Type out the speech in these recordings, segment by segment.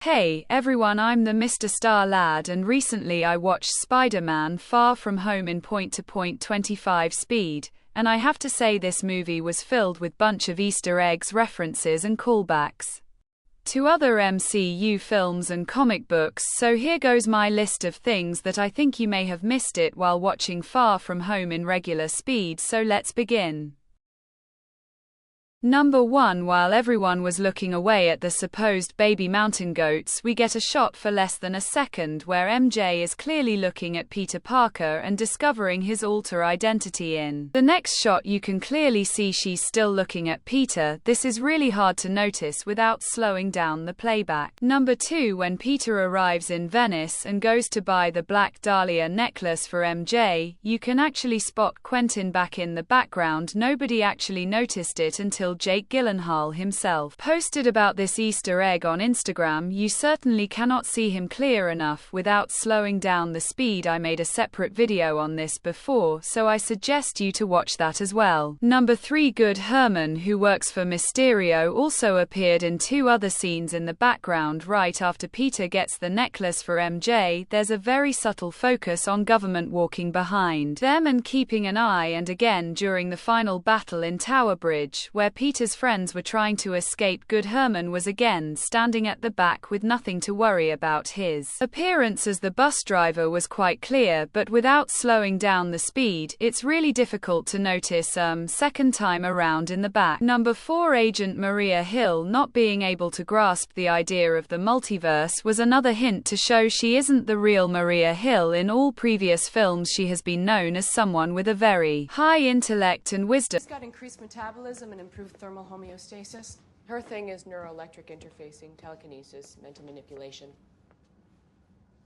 Hey everyone, I'm the Mr. Star Lad, and recently I watched Spider-Man Far From Home in point-to-point 25 speed, and I have to say this movie was filled with bunch of Easter eggs, references and callbacks to other MCU films and comic books, so here goes my list of things that I think you may have missed it while watching Far From Home in regular speed, so let's begin. Number 1. While everyone was looking away at the supposed baby mountain goats, we get a shot for less than a second where MJ is clearly looking at Peter Parker and discovering his alter identity in the next shot. You can clearly see she's still looking at Peter. This is really hard to notice without slowing down the playback. Number 2. When Peter arrives in Venice and goes to buy the Black Dahlia necklace for MJ, you can actually spot Quentin back in the background. Nobody actually noticed it until Jake Gyllenhaal himself posted about this Easter egg on Instagram. You certainly cannot see him clear enough without slowing down the speed. I made a separate video on this before, so I suggest you to watch that as well. Number 3. Good Herman, who works for Mysterio, also appeared in 2 other scenes in the background right after Peter gets the necklace for MJ. There's a very subtle focus on government walking behind them and keeping an eye, and again during the final battle in Tower Bridge, where Peter's friends were trying to escape. Good Herman was again standing at the back with nothing to worry about. His appearance as the bus driver was quite clear, but without slowing down the speed, it's really difficult to notice second time around in the back. Number 4. Agent Maria Hill not being able to grasp the idea of the multiverse was another hint to show she isn't the real Maria Hill. In all previous films she has been known as someone with a very high intellect and wisdom. She's got increased metabolism and improved thermal homeostasis. Her thing is neuroelectric interfacing, telekinesis, mental manipulation.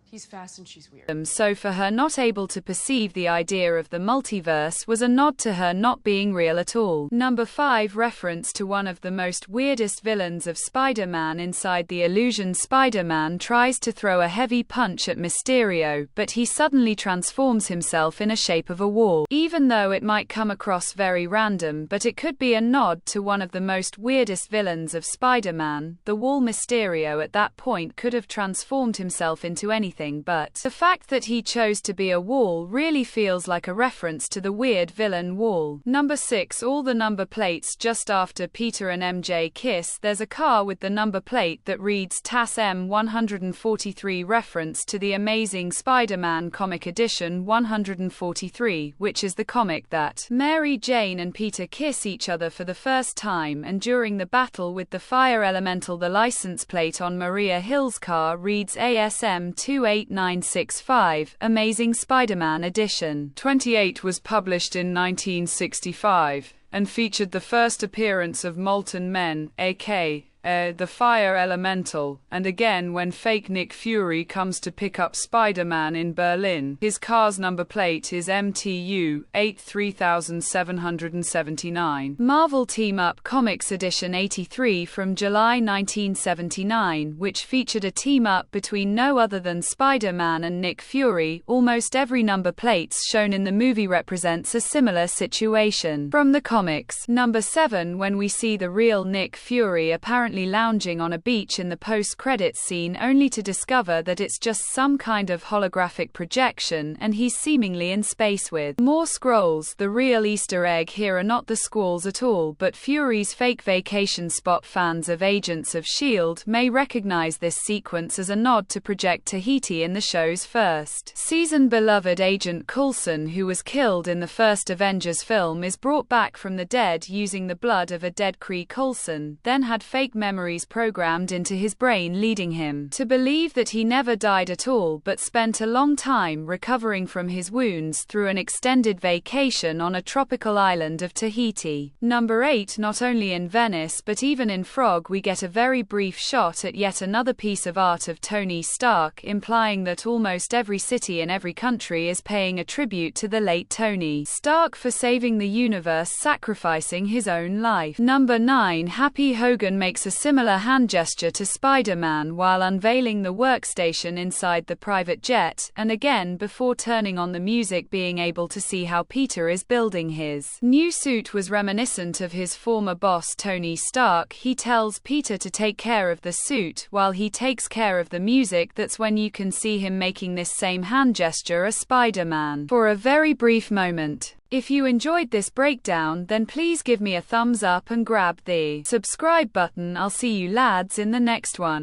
He's fast and she's weird. So for her not able to perceive the idea of the multiverse was a nod to her not being real at all. Number 5. Reference to one of the most weirdest villains of Spider-Man inside the illusion. Spider-Man tries to throw a heavy punch at Mysterio, but he suddenly transforms himself in a shape of a wall. Even though it might come across very random, but it could be a nod to one of the most weirdest villains of Spider-Man, the wall. Mysterio at that point could have transformed himself into anything, but the fact that he chose to be a wall really feels like a reference to the weird villain wall. Number 6. All the number plates just after Peter and MJ kiss, there's a car with the number plate that reads TAS M143, reference to the Amazing Spider-Man comic edition 143, which is the comic that Mary Jane and Peter kiss each other for the first time, and during the battle with the fire elemental the license plate on Maria Hill's car reads ASM 28965, Amazing Spider-Man Edition 28 was published in 1965, and featured the first appearance of Molten Men, aka the Fire Elemental, and again when fake Nick Fury comes to pick up Spider-Man in Berlin. His car's number plate is MTU 83779. Marvel Team Up Comics Edition 83 from July 1979, which featured a team-up between no other than Spider-Man and Nick Fury. Almost every number plates shown in the movie represents a similar situation from the comics. Number 7. When we see the real Nick Fury apparently lounging on a beach in the post-credits scene, only to discover that it's just some kind of holographic projection and he's seemingly in space with more scrolls. The real Easter egg here are not the squalls at all, but Fury's fake vacation spot. Fans of Agents of S.H.I.E.L.D. may recognize this sequence as a nod to Project Tahiti in the show's first season. Beloved Agent Coulson, who was killed in the first Avengers film, is brought back from the dead using the blood of a dead Kree. Coulson then had fake memories programmed into his brain, leading him to believe that he never died at all but spent a long time recovering from his wounds through an extended vacation on a tropical island of Tahiti. Number 8. Not only in Venice but even in Frog we get a very brief shot at yet another piece of art of Tony Stark, implying that almost every city in every country is paying a tribute to the late Tony Stark for saving the universe, sacrificing his own life. Number 9. Happy Hogan makes a similar hand gesture to Spider-Man while unveiling the workstation inside the private jet, and again before turning on the music, being able to see how Peter is building his new suit was reminiscent of his former boss Tony Stark. He tells Peter to take care of the suit while he takes care of the music. That's when you can see him making this same hand gesture as Spider-Man for a very brief moment. If you enjoyed this breakdown, then please give me a thumbs up and grab the subscribe button. I'll see you lads in the next one.